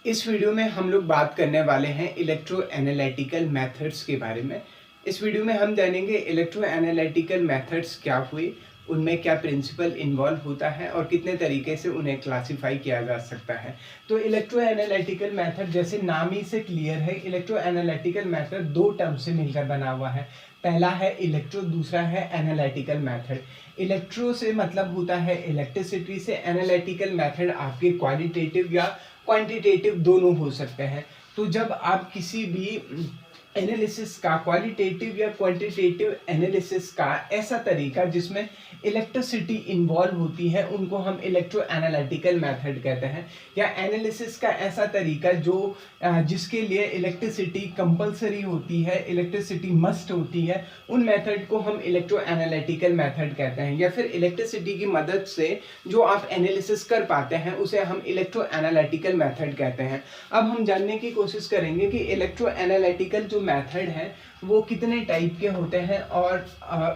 इस वीडियो में हम लोग बात करने वाले हैं इलेक्ट्रो एनालिटिकल मेथड्स के बारे में। इस वीडियो में हम जानेंगे इलेक्ट्रो एनालिटिकल मेथड्स क्या हुए, उनमें क्या प्रिंसिपल इन्वॉल्व होता है और कितने तरीके से उन्हें क्लासिफाई किया जा सकता है। तो इलेक्ट्रो एनालिटिकल मेथड जैसे नाम ही से क्लियर है, इलेक्ट्रो एनालिटिकल मेथड दो टर्म से मिलकर बना हुआ है। पहला है इलेक्ट्रो, दूसरा है एनालिटिकल मेथड। इलेक्ट्रो से मतलब होता है इलेक्ट्रिसिटी से, एनालिटिकल मेथड आपके क्वालिटेटिव या क्वांटिटेटिव दोनों हो सकते हैं। तो जब आप किसी भी एनालिसिस का, क्वालिटेटिव या क्वांटिटेटिव एनालिसिस का ऐसा तरीका जिसमें इलेक्ट्रिसिटी इन्वॉल्व होती है, उनको हम इलेक्ट्रो एनालिटिकल मेथड कहते हैं। या एनालिसिस का ऐसा तरीका जो जिसके लिए इलेक्ट्रिसिटी कंपलसरी होती है, इलेक्ट्रिसिटी मस्ट होती है, उन मेथड को हम इलेक्ट्रो एनालिटिकल मेथड कहते हैं। या फिर इलेक्ट्रिसिटी की मदद से जो आप एनालिसिस कर पाते हैं उसे हम इलेक्ट्रो एनालिटिकल मेथड कहते हैं। अब हम जानने की कोशिश करेंगे कि इलेक्ट्रो एनालिटिकल जो मेथड है वो कितने टाइप के होते हैं और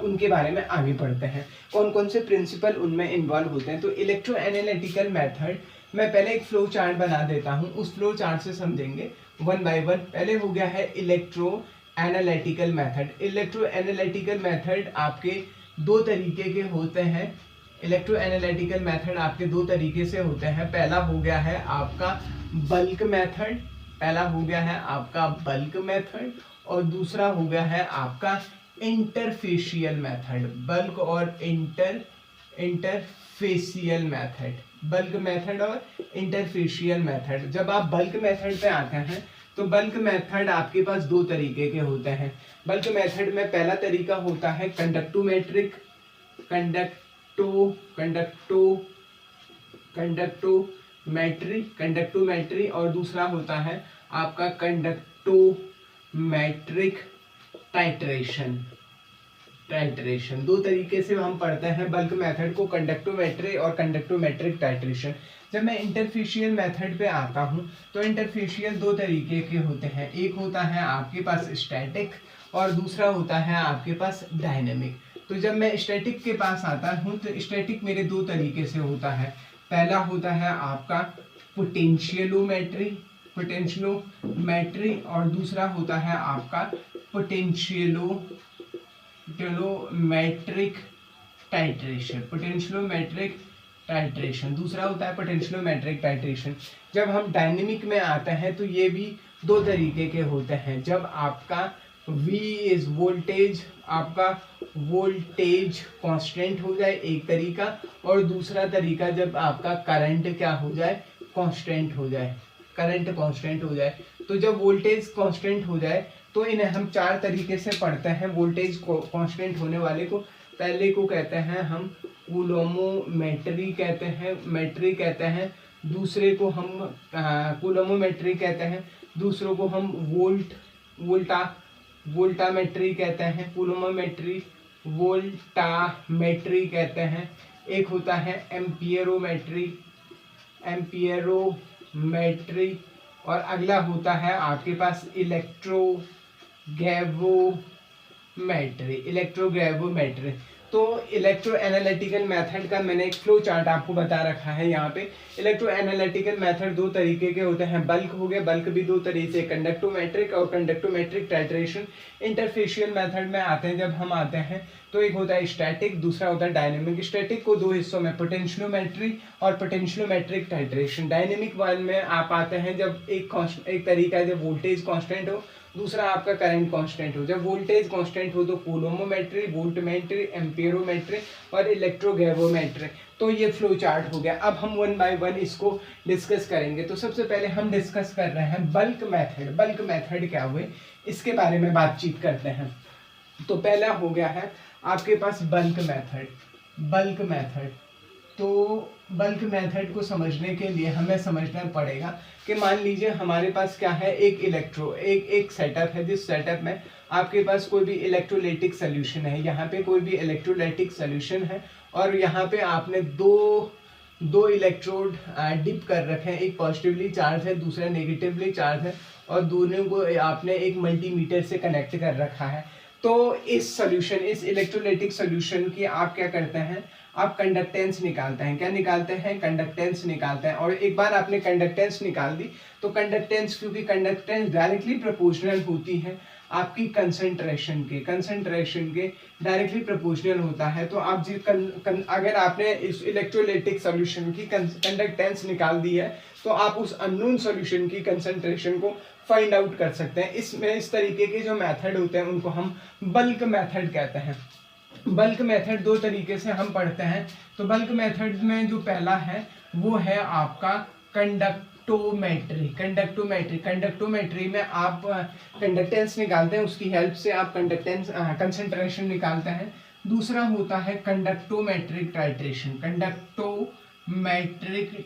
उनके बारे में आगे बढ़ते हैं, कौन कौन से प्रिंसिपल उनमें इन्वॉल्व होते हैं। तो इलेक्ट्रो एनालिटिकल मेथड, मैं पहले एक फ्लो चार्ट बना देता हूं, उस फ्लो चार्ट से समझेंगे वन बाय वन। पहले हो गया है electro analytical method. Electro analytical method आपके दो तरीके के होते हैं। इलेक्ट्रो एनालिटिकल मेथड आपके दो तरीके से होते हैं। पहला हो गया है आपका बल्क मेथड, और दूसरा हो गया है आपका इंटरफेशियल मेथड। बल्क और इंटरफेशियल मेथड, बल्क मेथड और इंटरफेशियल मेथड। जब आप बल्क मेथड पे आते हैं तो बल्क मेथड आपके पास दो तरीके के होते हैं। बल्क मेथड में पहला तरीका होता है कंडक्टोमेट्रिक, कंडक्टोमेट्री, और दूसरा होता है आपका कंडक्टोमेट्रिक टाइट्रेशन। दो तरीके से हम पढ़ते हैं बल्क मेथड को, कंडक्टोमेट्री और कंडक्टोमेट्रिक टाइट्रेशन। जब मैं इंटरफेशियल मेथड पे आता हूं तो इंटरफेशियल दो तरीके के होते हैं। एक होता है आपके पास स्टैटिक और दूसरा होता है आपके पास डायनेमिक। तो जब मैं स्टैटिक के पास आता हूं तो स्टैटिक मेरे दो तरीके से होता है। पहला होता है आपका पोटेंशियोमेट्री और दूसरा होता है आपका पोटेंशियोमेट्रिक टाइट्रेशन। दूसरा होता है पोटेंशियोमेट्रिक टाइट्रेशन। जब हम डायनेमिक में आते हैं तो ये भी दो तरीके के होते हैं। जब आपका V इज वोल्टेज, आपका वोल्टेज कांस्टेंट हो जाए एक तरीका, और दूसरा तरीका जब आपका करंट क्या हो जाए, कांस्टेंट हो जाए। तो जब वोल्टेज कांस्टेंट हो जाए तो इन्हें हम चार तरीके से पढ़ते हैं। वोल्टेज कांस्टेंट होने वाले को पहले को कहते हैं हम कूलोमोमेट्री कहते हैं, दूसरे को हम कूलोमोमेट्री कहते हैं, दूसरों को हम वोल्टामेट्री कहते हैं, वोल्टामेट्री कहते हैं। एक होता है एम्पियरोमेट्री, और अगला होता है आपके पास इलेक्ट्रोग्रेवोमेट्री। तो इलेक्ट्रो एनालिटिकल मेथड का मैंने एक फ्लो चार्ट आपको बता रखा है यहाँ पे। इलेक्ट्रो एनालिटिकल मेथड दो तरीके के होते हैं। बल्क हो गए, बल्क भी दो तरीके से, कंडक्टोमेट्रिक और कंडक्टोमेट्रिक टाइट्रेशन। इंटरफेशियल मेथड में आते हैं, जब हम आते हैं तो एक होता है स्टैटिक, दूसरा होता है डायनेमिक। स्टैटिक को दो हिस्सों में, पोटेंशियोमेट्री और पोटेंशियोमेट्रिक टाइट्रेशन। डायनेमिक वाले में आप आते हैं जब एक तरीका जब वोल्टेज कांस्टेंट हो, दूसरा आपका करंट कांस्टेंट हो। जब वोल्टेज कांस्टेंट हो तो कूलोमोमेट्री, वोल्टमेट्री, एम्पियरोमेट्री और इलेक्ट्रोग्रेवोमेट्री। तो ये फ्लो चार्ट हो गया। अब हम वन बाय वन इसको डिस्कस करेंगे। तो सबसे पहले हम डिस्कस कर रहे हैं बल्क मेथड। बल्क मेथड क्या हुए इसके बारे में बातचीत करते हैं। तो पहला हो गया है आपके पास बल्क मेथड। तो बल्क मेथड को समझने के लिए हमें समझना पड़ेगा कि मान लीजिए हमारे पास क्या है, एक सेटअप है, जिस सेटअप में आपके पास कोई भी इलेक्ट्रोलाइटिक सोल्यूशन है। यहाँ पे कोई भी इलेक्ट्रोलाइटिक सोल्यूशन है और यहाँ पे आपने दो इलेक्ट्रोड डिप कर रखे हैं। एक पॉजिटिवली चार्ज है, दूसरा नेगेटिवली चार्ज है, और दोनों को आपने एक मल्टीमीटर से कनेक्ट कर रखा है। तो इस इलेक्ट्रोलाइटिक सोल्यूशन की आप क्या करते हैं, आप कंडक्टेंस निकालते हैं। क्या निकालते हैं? कंडक्टेंस निकालते हैं। और एक बार आपने कंडक्टेंस निकाल दी तो कंडक्टेंस, क्योंकि कंडक्टेंस डायरेक्टली प्रोपोर्शनल होती है आपकी कंसंट्रेशन के डायरेक्टली प्रोपोर्शनल होता है। तो आप अगर आपने इस इलेक्ट्रोलाइटिक सॉल्यूशन की कंडक्टेंस निकाल दी है तो आप उस अननोन सॉल्यूशन की कंसंट्रेशन को फाइंड आउट कर सकते हैं। इसमें इस तरीके के जो मेथड होते हैं उनको हम बल्क मेथड कहते हैं। बल्क मेथड दो तरीके से हम पढ़ते हैं। तो बल्क मेथड में जो पहला है वो है आपका कंडक्टोमेट्री में आप कंडक्टेंस निकालते हैं, उसकी हेल्प से आप कंडक्टेंस कंसंट्रेशन निकालते हैं। दूसरा होता है कंडक्टोमेट्रिक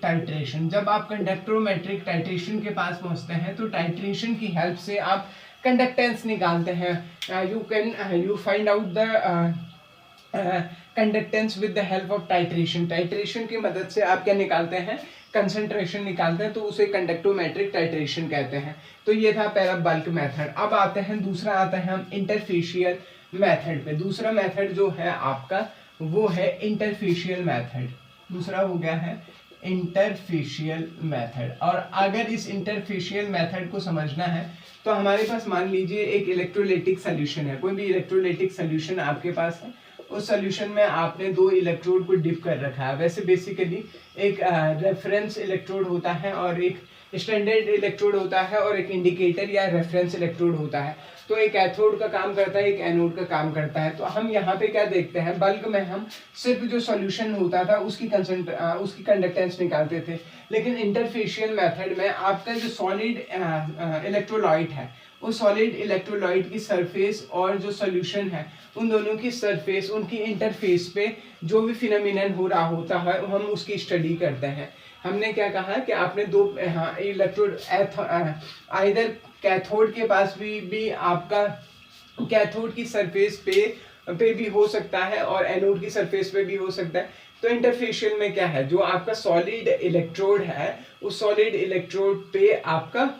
टाइट्रेशन। जब आप कंडक्टोमेट्रिक टाइट्रेशन के पास पहुंचते हैं तो टाइट्रेशन की हेल्प से आप कंडक्टेंस निकालते हैं। You find out the conductance with the help of titration की मदद से आप क्या निकालते हैं? कंसंट्रेशन निकालते हैं, तो उसे कंडक्टोमेट्रिक टाइट्रेशन कहते हैं। तो ये था पहला बल्क मेथड। अब आते हैं दूसरा आता है हम इंटरफेशियल मेथड पे। दूसरा मेथड जो है आपका वो है इंटरफेशियल मेथड। दूसरा हो गया है इंटरफेशियल मेथड। और अगर इस इंटरफेशियल मेथड को समझना है तो हमारे पास मान लीजिए एक इलेक्ट्रोलाइटिक सॉल्यूशन है। कोई भी इलेक्ट्रोलाइटिक सॉल्यूशन आपके पास है, उस सॉल्यूशन में आपने दो इलेक्ट्रोड को डिप कर रखा है। वैसे बेसिकली एक रेफरेंस इलेक्ट्रोड होता है और एक स्टैंडर्ड इलेक्ट्रोड होता है और एक इंडिकेटर या रेफरेंस इलेक्ट्रोड होता है। तो एक कैथोड का काम करता है, एक एनोड का काम करता है। तो हम यहाँ पे क्या देखते हैं, बल्क में हम सिर्फ जो सॉल्यूशन होता था उसकी कंडक्टेंस निकालते थे। लेकिन इंटरफेशियल मेथड में आपका जो सॉलिड इलेक्ट्रोलाइट है, उस सॉलिड इलेक्ट्रोलाइट की सरफेस और जो सॉल्यूशन है उन दोनों की सरफेस, उनकी इंटरफेस पे जो भी फिनोमिनन हो रहा होता है हम उसकी स्टडी करते हैं। हमने क्या कहा कि आपने दो इलेक्ट्रोड आइदर कैथोड के पास भी आपका कैथोड की सरफेस पे भी हो सकता है और एनोड की सरफेस पे भी हो सकता है। तो इंटरफेशियल में क्या है, जो आपका सॉलिड इलेक्ट्रोड है उस सॉलिड इलेक्ट्रोड पे आपका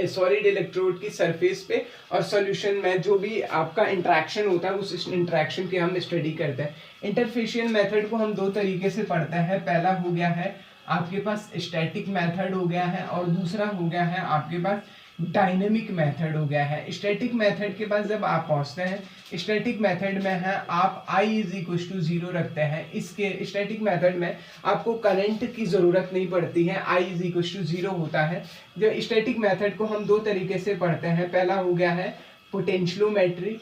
सॉलिड इलेक्ट्रोड की सरफेस पे और सॉल्यूशन में जो भी आपका इंटरेक्शन होता है उस इंटरेक्शन की हम स्टडी करते हैं। इंटरफेशियल मेथड को हम दो तरीके से पढ़ते हैं। पहला हो गया है आपके पास स्टैटिक मेथड हो गया है और दूसरा हो गया है आपके पास डायनेमिक मेथड हो गया है। स्टैटिक मेथड के पास जब आप पहुंचते हैं, स्टैटिक मेथड में है आप I = 0 रखते हैं। इसके स्टैटिक मेथड में आपको करंट की ज़रूरत नहीं पड़ती है, I = 0 होता है। जो स्टैटिक मेथड को हम दो तरीके से पढ़ते हैं। पहला हो गया है पोटेंशियोमेट्री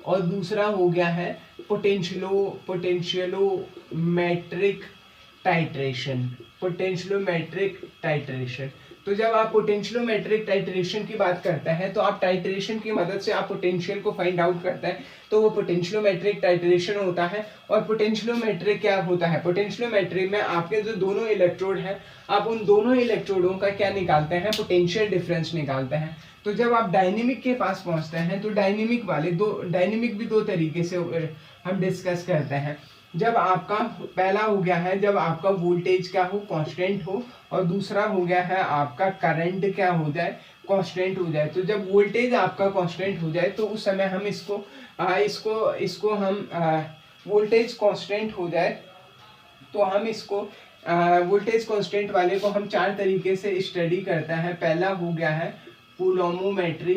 और दूसरा हो गया है पोटेंशियोमेट्रिक टाइट्रेशन। तो जब आप पोटेंशियोमेट्रिक टाइट्रेशन की बात करते हैं तो आप टाइट्रेशन की मदद से आप पोटेंशियल को फाइंड आउट करते हैं, तो वो पोटेंशियोमेट्रिक टाइट्रेशन होता है। और पोटेंशियोमेट्रिक क्या होता है, पोटेंशियोमेट्री में आपके जो दोनों इलेक्ट्रोड हैं आप उन दोनों इलेक्ट्रोडों का क्या निकालते हैं, पोटेंशियल डिफरेंस निकालते हैं। तो जब आप डायनेमिक के पास पहुंचते हैं तो डायनेमिक भी दो तरीके से हम डिस्कस करते हैं। जब आपका पहला हो गया है जब आपका वोल्टेज क्या हो, कांस्टेंट हो, और दूसरा हो गया है आपका करंट क्या हो जाए, कांस्टेंट हो जाए। तो जब वोल्टेज आपका कांस्टेंट हो जाए तो उस समय हम इसको हम वोल्टेज कांस्टेंट हो जाए तो हम इसको वोल्टेज कांस्टेंट वाले को हम चार तरीके से स्टडी करते हैं। पहला हो गया है कूलोमोमेट्री,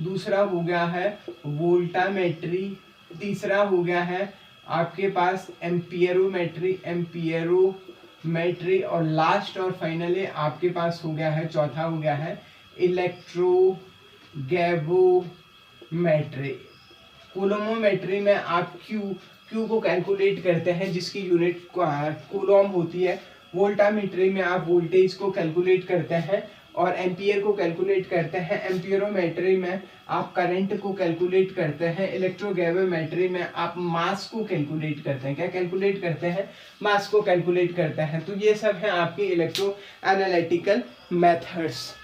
दूसरा हो गया है वोल्टामेट्री, तीसरा हो गया है आपके पास एम्पियरोमेट्री और लास्ट और फाइनली आपके पास हो गया है चौथा हो गया है इलेक्ट्रोगैवोमेट्री। कूलोमोमेट्री में आप क्यू को कैलकुलेट करते हैं जिसकी यूनिट कूलोम होती है। वोल्टामेट्री में आप वोल्टेज को कैलकुलेट करते हैं और एम्पियर को कैलकुलेट करते हैं। एम्पियरोमेट्री में आप करंट को कैलकुलेट करते हैं। इलेक्ट्रोगैवोमेट्री में आप मास को कैलकुलेट करते हैं। क्या कैलकुलेट करते हैं, मास को कैलकुलेट करते हैं। तो ये सब है आपके इलेक्ट्रो एनालिटिकल मेथड्स।